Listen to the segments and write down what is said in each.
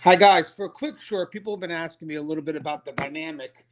Hi, guys. For a quick short, people have been asking me a little bit about the dynamic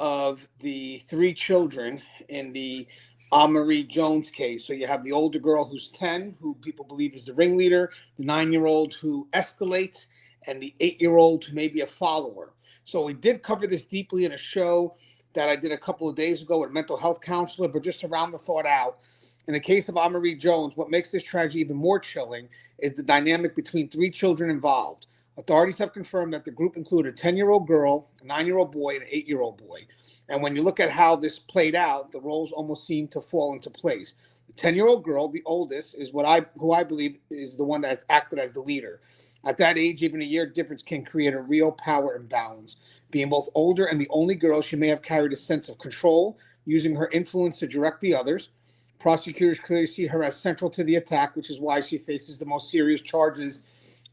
of the three children in the Marie Jones case. So you have the older girl who's 10, who people believe is the ringleader, the 9-year-old who escalates, and the 8-year-old who may be a follower. So we did cover this deeply in a show that I did a couple of days ago with a mental health counselor, but just to round the thought out, in the case of Marie Jones, what makes this tragedy even more chilling is the dynamic between three children involved. Authorities have confirmed that the group included a 10-year-old girl, a 9-year-old boy, and an 8-year-old boy. And when you look at how this played out, the roles almost seem to fall into place. The 10-year-old girl, the oldest, is who I believe is the one that's acted as the leader. At that age, even a year difference can create a real power imbalance. Being both older and the only girl, she may have carried a sense of control, using her influence to direct the others. Prosecutors clearly see her as central to the attack, which is why she faces the most serious charges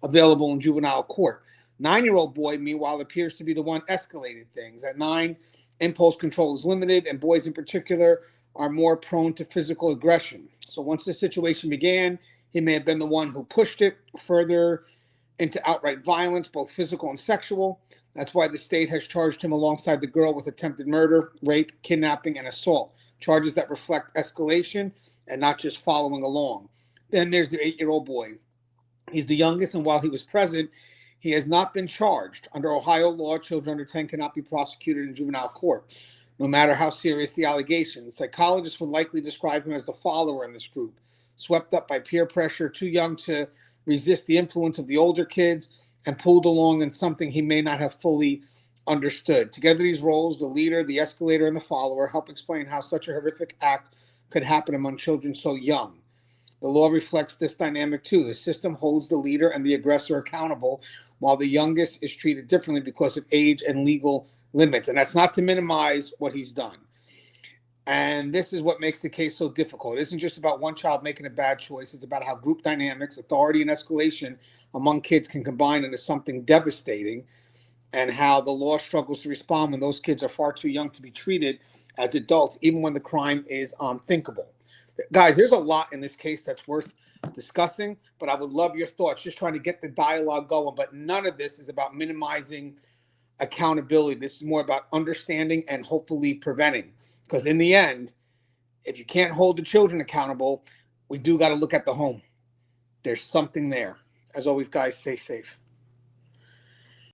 available in juvenile court. 9-year-old boy, meanwhile, appears to be the one escalating things. At 9, impulse control is limited, and boys in particular are more prone to physical aggression. So once the situation began, he may have been the one who pushed it further into outright violence, both physical and sexual. That's why the state has charged him alongside the girl with attempted murder, rape, kidnapping, and assault, charges that reflect escalation and not just following along. Then there's the 8-year-old boy. He's the youngest, and while he was present, he has not been charged. Under Ohio law, children under 10 cannot be prosecuted in juvenile court, no matter how serious the allegations. Psychologists would likely describe him as the follower in this group, swept up by peer pressure, too young to resist the influence of the older kids, and pulled along in something he may not have fully understood. Together, these roles, the leader, the escalator, and the follower, help explain how such a horrific act could happen among children so young. The law reflects this dynamic too. The system holds the leader and the aggressor accountable, while the youngest is treated differently because of age and legal limits. And that's not to minimize what he's done. And this is what makes the case so difficult. It isn't just about one child making a bad choice. It's about how group dynamics, authority, and escalation among kids can combine into something devastating, and how the law struggles to respond when those kids are far too young to be treated as adults, even when the crime is unthinkable. Guys, there's a lot in this case that's worth discussing, but I would love your thoughts, just trying to get the dialogue going. But none of this is about minimizing accountability. This is more about understanding and hopefully preventing. Because in the end, if you can't hold the children accountable, we do got to look at the home. There's something there. As always, guys, stay safe.